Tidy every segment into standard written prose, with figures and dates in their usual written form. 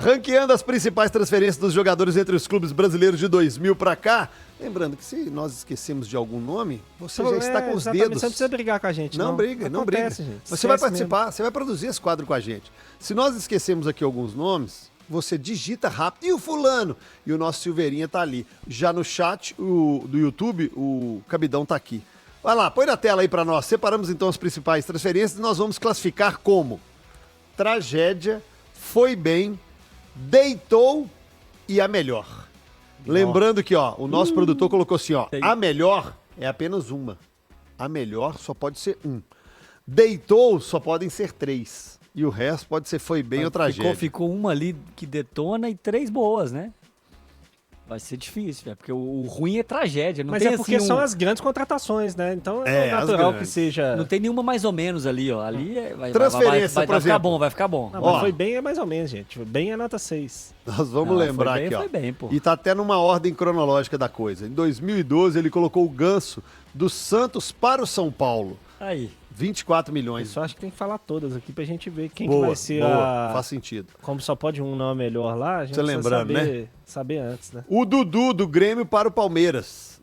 Ranqueando as principais transferências dos jogadores entre os clubes brasileiros de 2000 pra cá. Lembrando que se nós esquecemos de algum nome, você já está com os dedos. Você não precisa brigar com a gente, não. Não briga, não briga. Gente. Você vai participar, você vai produzir esse quadro com a gente. Se nós esquecemos aqui alguns nomes, você digita rápido. E o fulano? E o nosso Silveirinha tá ali. Já no chat do YouTube, o Cabidão tá aqui. Vai lá, põe na tela aí pra nós. Separamos então as principais transferências e nós vamos classificar como tragédia, foi bem, deitou e a melhor. Lembrando que, o nosso produtor colocou assim, a melhor é apenas uma. A melhor só pode ser um. Deitou só podem ser 3. E o resto pode ser foi bem ou tragédia. Ficou uma ali que detona e 3 boas, né? Vai ser difícil, porque o ruim é tragédia. Não Mas tem, é porque são as grandes contratações, né? Então é natural que seja... Não tem nenhuma mais ou menos ali, ó. Ali vai ficar bom, vai ficar bom. Não, mas foi bem é mais ou menos, gente. Bem é nota 6. Nós vamos lembrar aqui, Foi bem, pô. E tá até numa ordem cronológica da coisa. Em 2012, ele colocou o Ganso do Santos para o São Paulo. Aí. 24 milhões. Eu só acho que tem que falar todas aqui pra gente ver quem boa, que vai ser faz sentido. Como só pode um nome melhor lá, a gente precisa saber antes, né? O Dudu do Grêmio para o Palmeiras,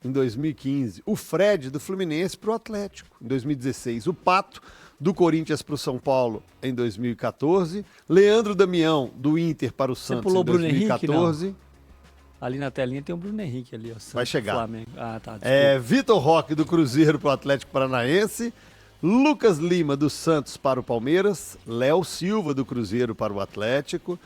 em 2015. O Fred do Fluminense para o Atlético, em 2016. O Pato do Corinthians para o São Paulo, em 2014. Leandro Damião do Inter para o Santos, em 2014. Henrique, ali na telinha tem o Bruno Henrique ali, ó. Vai chegar. Flamengo. Ah, tá. Vitor Roque do Cruzeiro para o Atlético Paranaense. Lucas Lima do Santos para o Palmeiras. Léo Silva do Cruzeiro para o Atlético.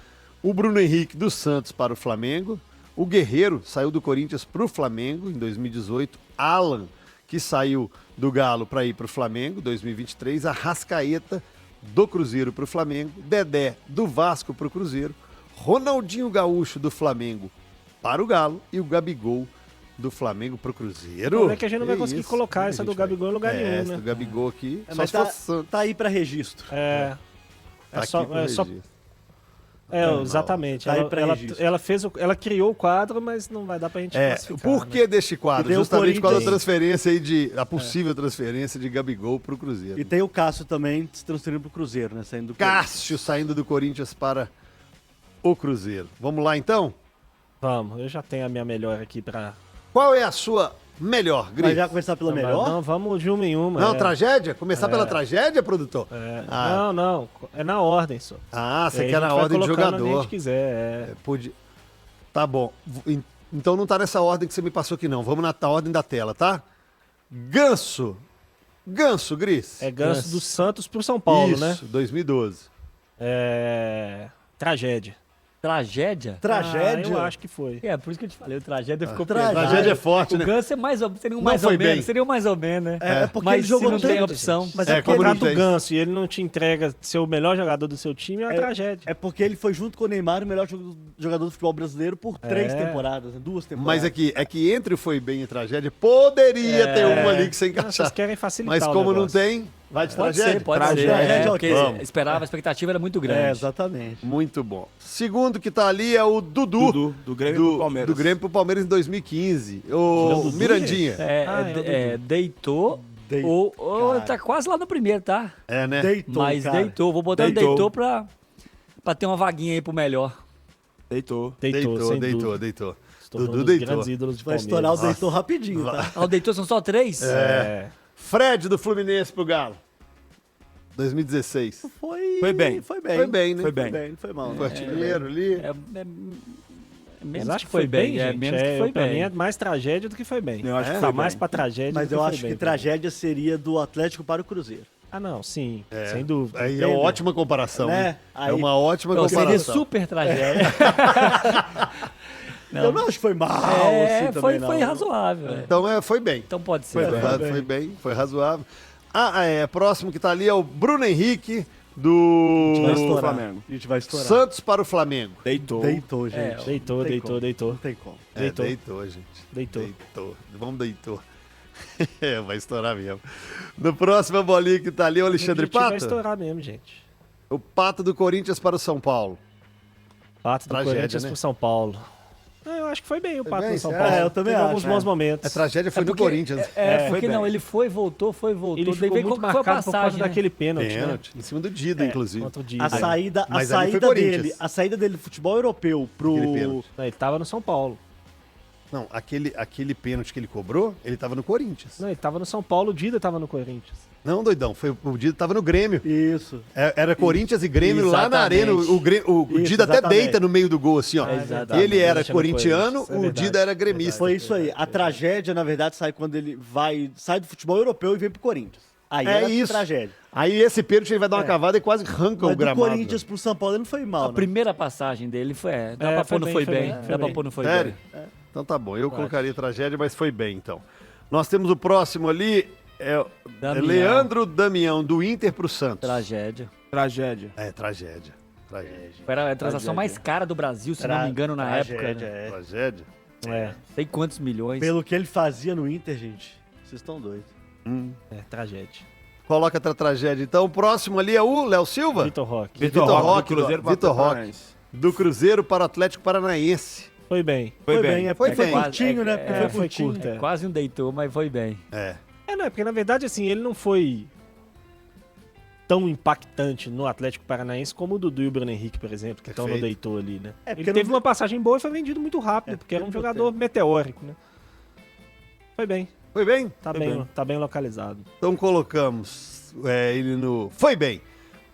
O Bruno Henrique do Santos para o Flamengo. O Guerreiro saiu do Corinthians para o Flamengo em 2018. Alan, que saiu do Galo para ir para o Flamengo em 2023. Arrascaeta do Cruzeiro para o Flamengo. Dedé do Vasco para o Cruzeiro. Ronaldinho Gaúcho do Flamengo para o Galo e o Gabigol do Flamengo pro Cruzeiro. Como é que a gente não vai conseguir colocar essa do Gabigol em lugar nenhum, né? Essa do Gabigol aqui, mas tá aí pra registro. Exatamente. Tá Ela criou o quadro, mas não vai dar pra gente classificar. Por que deste quadro? Justamente com a transferência aí a possível transferência de Gabigol pro Cruzeiro. E tem o Cássio também se transferindo pro Cruzeiro, né? Saindo do Cássio saindo do Corinthians para o Cruzeiro. Vamos lá então? Vamos, eu já tenho a minha melhor aqui pra... Qual é a sua melhor, Gris? Vai já começar pela melhor? Não, vamos de uma em uma. Não, tragédia? Começar pela tragédia, produtor? Não, é na ordem só. Você quer na ordem de jogador. Onde a gente quiser, Tá bom. Então não tá nessa ordem que você me passou aqui não. Vamos na ordem da tela, tá? Ganso, Gris. É Ganso do Santos pro São Paulo, né? Isso, 2012. Tragédia. Tragédia? Eu acho que foi. Por isso que eu te falei, o tragédia ficou Tragédia é forte, né? O Ganso seria um mais ou menos, né? Porque mas ele jogou não tem opção. Mas é porque ele do Ganso e ele não te entrega ser o melhor jogador do seu time, é uma tragédia. É porque ele foi junto com o Neymar o melhor jogador do futebol brasileiro por 3 temporadas, 2 temporadas. Mas é que entre o foi bem e tragédia, poderia ter uma ali que você encaixar. Vocês querem facilitar mas como não tem, vai de tragédia? Pode ser. Porque esperava, a expectativa era muito grande. Exatamente. Muito bom. Segundo que tá ali é o Dudu do Grêmio pro Palmeiras. Do Grêmio pro Palmeiras em 2015. O Mirandinha. Deitou. Ou tá quase lá no primeiro, tá? Né? Deitou, mas cara. deitou. Vou botar no deitou pra ter uma vaguinha aí pro melhor. Deitou. Dudu deitou. Grandes ídolos de Vai estourar o deitou rapidinho, tá? O deitou são só 3? Fred do Fluminense pro Galo. 2016. Foi bem. Foi bem, né? Foi bem. Não foi mal. Foi artilheiro ali. Menos que foi bem, gente. Menos que foi pra bem. mim é mais tragédia do que foi bem. Eu acho que tá foi mais bem. pra tragédia Mas do que eu foi acho bem, que tragédia seria do Atlético para o Cruzeiro. Não, sim. Sem dúvida. Aí é uma ótima comparação. Né? É uma ótima Seria comparação. super tragédia. Eu não acho que foi mal. assim, também, foi razoável. Então foi bem. Então pode ser. Foi bem, foi razoável. Próximo que tá ali é o Bruno Henrique do Flamengo. A gente vai estourar. Santos para o Flamengo. Deitou, gente. Deitou. Não tem como. Deitou, gente. Deitou. Vamos deitou. Vai estourar mesmo. No próximo bolinho que tá ali é o Alexandre Pato. Vai estourar mesmo, gente. O Pato do Corinthians para o São Paulo. Pato do Tragédia, Corinthians né? pro São Paulo. Eu acho que foi bem o Pato bem, no São sério? Paulo. É, eu também Teve acho, alguns é. bons momentos. A tragédia foi no porque- Corinthians. Porque bem. não, ele foi, voltou. Ele Daí ficou veio muito foi a marcado por causa passagem, né? daquele pênalti, né? Pênalti, em cima do Dida, inclusive. Contra o Dida. A saída, Mas ali foi Corinthians. a saída dele do futebol europeu Aquele pro. pênalti. Não, ele tava no São Paulo. Não, aquele pênalti que ele cobrou, ele tava no Corinthians. Não, ele tava no São Paulo, o Dida tava no Corinthians. Não, doidão, o Dida tava no Grêmio. Isso. Era Corinthians e Grêmio lá na Exatamente. arena. O Isso, Dida até exatamente. deita no meio do gol, assim, ó. exatamente. Ele era Deixa no corintiano, Corinthians, é o verdade. Dida era gremista. Foi isso aí. A tragédia, na verdade, sai quando ele sai do futebol europeu e vem pro Corinthians. Aí É era isso. tragédia. Aí esse pênalti ele vai dar uma cavada e quase arranca Mas o do gramado. Corinthians pro São Paulo ele não foi mal, A né? primeira passagem dele foi. Dá É, pra foi pôr, não bem, foi foi bem. bem, foi Dá pra bem. pôr, não foi Sério? bem. Então tá bom, eu colocaria tragédia, mas foi bem, então. Nós temos o próximo ali, Damião. Leandro Damião, do Inter pro Santos. Tragédia. Tragédia. Tragédia. Foi a transação mais cara do Brasil, se não me engano, na época. Tragédia, Né? é. Tragédia. É, Sei quantos milhões. Pelo que ele fazia no Inter, gente, vocês estão doidos. tragédia. Coloca outra tragédia. Então, o próximo ali é o Léo Silva, Vitor Roque. Vitor Vitor Roque, Roque, do Cruzeiro para Vitor Roque. Paranaense. do Cruzeiro para o Atlético Paranaense. Foi bem. Foi bem. é Foi porque foi bem. curtinho, né? Porque É, foi foi curtinho. curto, é. Quase um deitou, mas foi bem. Não, é porque na verdade, assim, ele não foi tão impactante no Atlético Paranaense como o Dudu e o Bruno Henrique, por exemplo, que estão no Perfeito. deitou ali, né? É, porque Ele teve não- uma passagem boa e foi vendido muito rápido, porque era um porque não jogador meteórico, né? Foi bem. Foi bem? Tá bem localizado. Então colocamos ele no... Foi bem.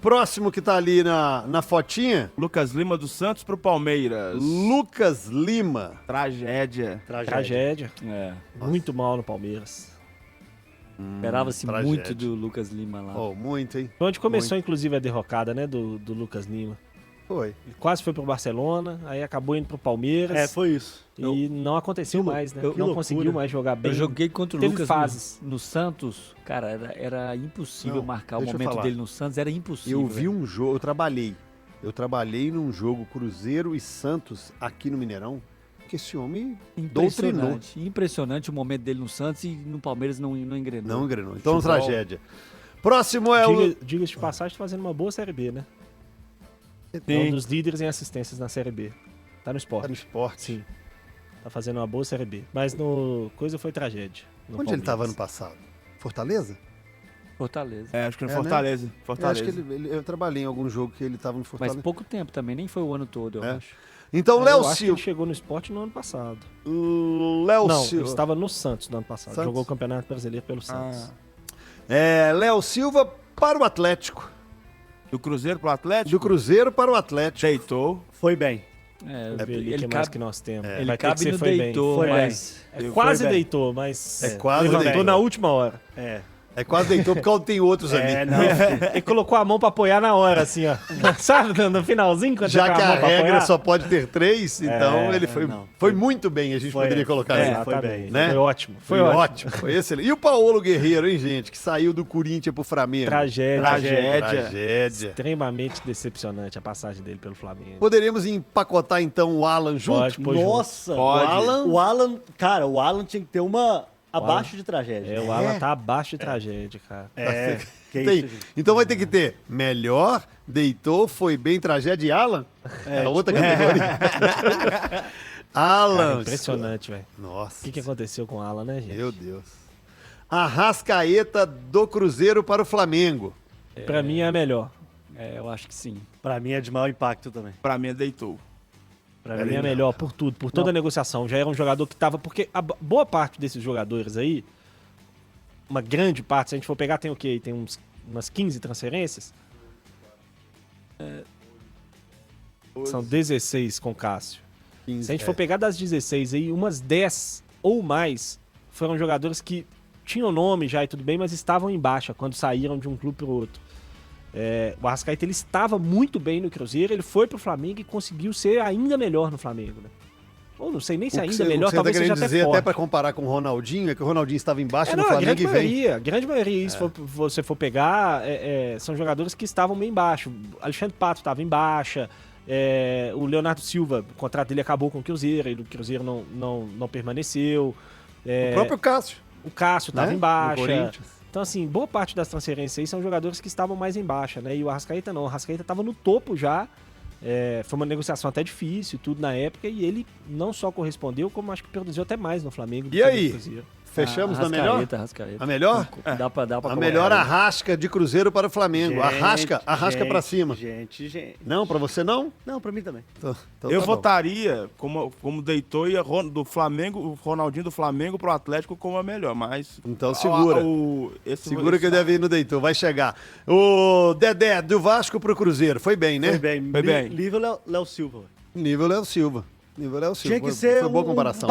Próximo que tá ali na fotinha, Lucas Lima do Santos pro Palmeiras. Lucas Lima. Tragédia. Tragédia. É. Muito mal no Palmeiras. Esperava-se tragédia. muito do Lucas Lima lá. Oh, muito, hein? Foi onde começou, inclusive, a derrocada, né, do Lucas Lima. Foi. Ele quase foi pro Barcelona, aí acabou indo pro Palmeiras. É, foi isso. E não aconteceu mais, né? que Não loucura. conseguiu mais jogar bem. Eu joguei contra o Teve Lucas fases. no Santos. Cara, era impossível Não, marcar o deixa eu momento falar. dele no Santos. Era impossível. Eu vi um jogo, eu trabalhei num jogo Cruzeiro e Santos aqui no Mineirão, que esse homem doutrinou. Impressionante o momento dele no Santos e no Palmeiras não engrenou. Não engrenou. Então, Futebol. tragédia. Próximo é o... Diga-se de passagem, tá fazendo uma boa Série B, né? É Sim. um dos líderes em assistências na Série B. Tá no esporte. Tá no esporte. Sim. Tá fazendo uma boa Série B. Mas no coisa foi tragédia. no Onde ele estava Palmeiras. ano passado? Fortaleza? Fortaleza. É, acho que no É, Fortaleza. Eu Fortaleza. acho que eu trabalhei em algum jogo que ele estava no Mas Fortaleza. pouco tempo também, nem foi o ano todo, eu É. acho. Então, Eu Léo acho que ele Silva. chegou no esporte no ano passado. Léo Não, ele Silva. estava no Santos no ano passado. Santos? Jogou o Campeonato Brasileiro pelo Santos. Léo Silva para o Atlético. Do Cruzeiro pro Atlético. Do Cruzeiro para o Atlético. Deitou. Foi bem. É, Vamos ver ali o ele que mais cabe, que nós temos. ele Vai ter que cabe ser no foi bem. deitou, Foi mas... É, quase bem. deitou, mas quase levantou deitou. na última hora. É. É quase deitou porque tem outros ali. É, não. Ele colocou a mão pra apoiar na hora, assim, ó. Sabe, no finalzinho, quando Já você que com a a mão pra regra apoiar? só pode ter 3, então ele não. foi muito bem, a gente Foi, poderia colocar é, isso. foi Exatamente. bem. Né? Foi ótimo. Foi ótimo, foi excelente. E o Paulo Guerreiro, hein, gente, que saiu do Corinthians pro Flamengo. Tragédia. Tragédia. Extremamente decepcionante a passagem dele pelo Flamengo. Poderíamos empacotar, então, o Alan junto? Pode, pôr junto. Nossa, Pode. o Alan, cara, o Alan tinha que ter uma abaixo de tragédia. É, o Alan tá abaixo de tragédia, cara. É, que Tem. isso, gente. Então vai ter que ter melhor, deitou, foi bem, tragédia e Alan? É outra categoria. Alan. Cara, impressionante, velho. Nossa. O que aconteceu com o Alan, né, gente? Meu Deus. Arrascaeta do Cruzeiro para o Flamengo. Pra mim é a melhor. É, eu acho que sim. Pra mim é de maior impacto também. Pra mim, deitou. Pra mim é a melhor por tudo, por toda a negociação. Já era um jogador que tava... Porque a boa parte desses jogadores aí, uma grande parte, se a gente for pegar, tem o quê? Tem umas 15 transferências? São 16 com o Cássio. 15, Se a gente for pegar das 16 aí, umas 10 ou mais foram jogadores que tinham nome já e tudo bem, mas estavam em baixa quando saíram de um clube pro outro. O Arrascaeta, ele estava muito bem no Cruzeiro, ele foi pro Flamengo e conseguiu ser ainda melhor no Flamengo, né? Ou não sei nem se O que ainda você- melhor, o que talvez você tá seja querendo até dizer, forte. até para comparar com o Ronaldinho, é que o Ronaldinho estava embaixo no Não, a Flamengo grande e vem. maioria, a grande maioria, se você for pegar, são jogadores que estavam bem embaixo. Alexandre Pato estava em baixa, o Leonardo Silva, o contrato dele acabou com o Cruzeiro, e o Cruzeiro não permaneceu. O próprio Cássio. O Cássio estava né? em No baixa. Corinthians. Então, assim, boa parte das transferências aí são jogadores que estavam mais em baixa, né? E o Arrascaeta não. O Arrascaeta estava no topo já Foi uma negociação até difícil, tudo na época, e ele não só correspondeu, como acho que produziu até mais no Flamengo. do E que no aí? Cruzeiro. Fechamos na melhor? Arrascaeta. A melhor? Dá pra A colocar melhor ele. arrasca de Cruzeiro para o Flamengo. Arrasca pra cima. Gente. Não, pra você não? Não, pra mim também. Então Eu tá bom. votaria, como deitou, ia do Flamengo, o Ronaldinho do Flamengo pro Atlético como a melhor, mas... Então segura. Segura que deve ir no deitor, vai chegar. O Dedé, do Vasco pro Cruzeiro, foi bem, né? Foi bem. Foi bem. Nível Léo Silva. Nível Léo Silva. Tinha que ser Foi boa um comparação.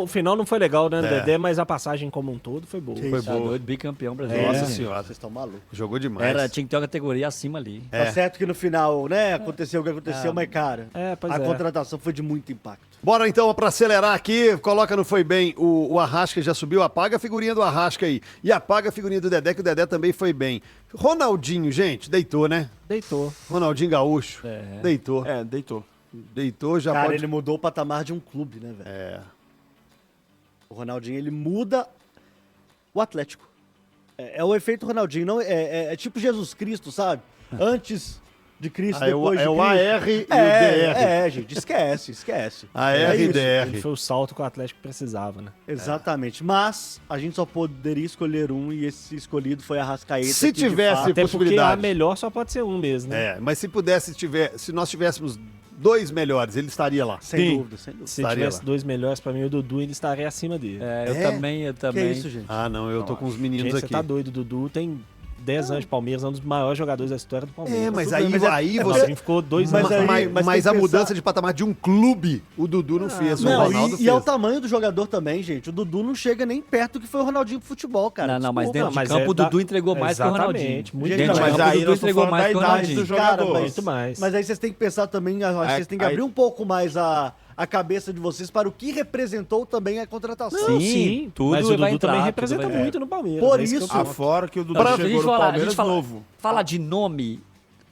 O final não foi legal, né, Dedé, mas a passagem como um todo foi boa. Foi Tá boa. doido, bicampeão brasileiro. Nossa Gente. senhora, Vocês estão malucos. jogou demais. Tinha que ter uma categoria acima ali. Tá certo que no final, né, aconteceu o que aconteceu, mas, cara, pois a é. contratação foi de muito impacto. Bora então, pra acelerar aqui, coloca no Foi Bem, o Arrasca já subiu, apaga a figurinha do Arrasca aí. E apaga a figurinha do Dedé, que o Dedé também foi bem. Ronaldinho, gente, deitou, né? Deitou. Ronaldinho Gaúcho, deitou. Deitou. Deitou, já Cara, pode... ele mudou o patamar de um clube, né, velho? O Ronaldinho, ele muda o Atlético. É o efeito Ronaldinho, não é tipo Jesus Cristo, sabe? Antes de Cristo, Ah, é o depois de Cristo. AR e o DR. Gente, esquece. AR É e isso. DR. Ele foi o salto que o Atlético precisava, né? Exatamente. Mas a gente só poderia escolher um e esse escolhido foi a Arrascaeta. Se que, de tivesse fato, Até porque possibilidade. a melhor só pode ser um mesmo, né? Mas se nós tivéssemos 2 melhores, ele estaria lá. sem dúvida. Se estaria tivesse lá. 2 melhores, pra mim o Dudu ele estaria acima dele. Eu Que também. é isso, gente? Ah, não, eu tô com os meninos Gente, você aqui. tá doido, o Dudu tem 10 anos de Palmeiras, é um dos maiores jogadores da história do Palmeiras. Mas Tudo aí, bem, mas aí O você... Ronaldinho ficou 2 anos. Mas mas tem a que mudança pensar- de patamar de um clube, o Dudu não fez, o Não, Ronaldo e fez. é o tamanho do jogador também, gente. O Dudu não chega nem perto do que foi o Ronaldinho pro futebol, cara. Não, mas Desculpa. dentro mas de campo é o Dudu entregou mais que o Ronaldinho. Exatamente, muito Dentro de mais. campo, Mas aí o Dudu nós estamos entregou falando mais da que o idade Ronaldinho. do Cara, jogador. Muito mais. Mas aí vocês têm que pensar também, acho que vocês têm que abrir um pouco mais a cabeça de vocês para o que representou também a contratação. Não, Sim, tudo mas o vai Dudu entrar, também tudo representa vai- muito no Palmeiras. Por esse que é o isso- ponto. Afora que o Dudu Pra chegou gente no falar, Palmeiras novo. Falar de nome,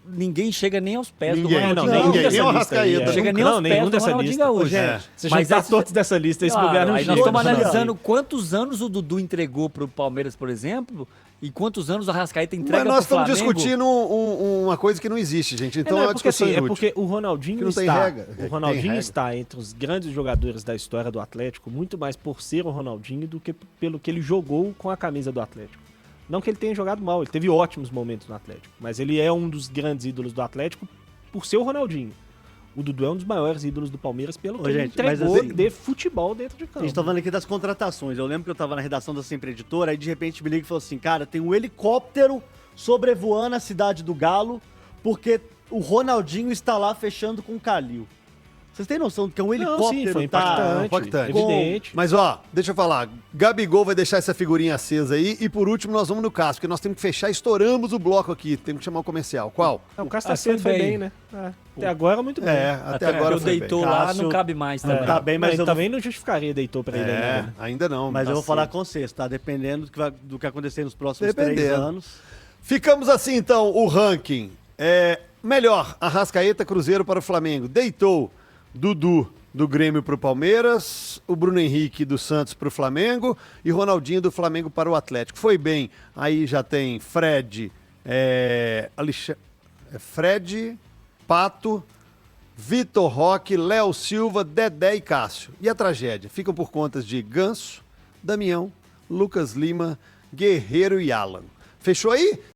ninguém chega nem aos pés Ninguém, do Ronaldinho. não, ninguém, nenhum nem dessa o lista aí, Arrascaeta. Chega nem Não, aos nenhum pés do dessa Ronaldinho lista. Gaúcho. É. Se Mas juntar esse- todos dessa lista, esse Claro, lugar não aí nós chega. estamos Não. analisando quantos anos o Dudu entregou pro Palmeiras, por exemplo, e quantos anos o Arrascaeta entrega Mas nós pro estamos Flamengo. discutindo uma coisa que não existe, gente. Então Não, é é uma porque, discussão assim, é inútil. porque o Ronaldinho Que não tem está, regra. o Ronaldinho Tem regra. está entre os grandes jogadores da história do Atlético, muito mais por ser o Ronaldinho do que pelo que ele jogou com a camisa do Atlético. Não que ele tenha jogado mal, ele teve ótimos momentos no Atlético, mas ele é um dos grandes ídolos do Atlético por ser o Ronaldinho. O Dudu é um dos maiores ídolos do Palmeiras pelo que Ô, ele gente, mas entregou assim- de futebol dentro de A campo. gente tá falando aqui das contratações. Eu lembro que eu tava na redação da Sempre Editora, aí de repente me liga e falou assim, cara, tem um helicóptero sobrevoando a cidade do Galo, porque o Ronaldinho está lá fechando com o Calil. Vocês têm noção de que é um Não, helicóptero sim, foi tá... impactante, impactante. evidente. Mas ó, deixa eu falar. Gabigol vai deixar essa figurinha acesa aí. E por último, nós vamos no caso, porque nós temos que fechar. Estouramos o bloco aqui. Temos que chamar o comercial. Qual? O Cássio Taceiro foi foi bem. bem, né? Até agora, muito bem. Até agora porque o foi deitou bem. lá Cássio- não cabe mais também. Tá bem, mas Ele eu vou- também não justificaria deitou pra ele ainda. né? Ainda não. Mas tá eu vou falar cedo. com vocês, tá? Dependendo do que acontecer nos próximos 3 Dependendo. anos. Ficamos assim, então, o ranking. Melhor, Arrascaeta, Cruzeiro para o Flamengo. Deitou Dudu do Grêmio para o Palmeiras, o Bruno Henrique do Santos para o Flamengo e Ronaldinho do Flamengo para o Atlético. Foi bem. Aí já tem Fred, Fred, Pato, Vitor Roque, Léo Silva, Dedé e Cássio. E a tragédia? Ficam por contas de Ganso, Damião, Lucas Lima, Guerreiro e Alan. Fechou aí?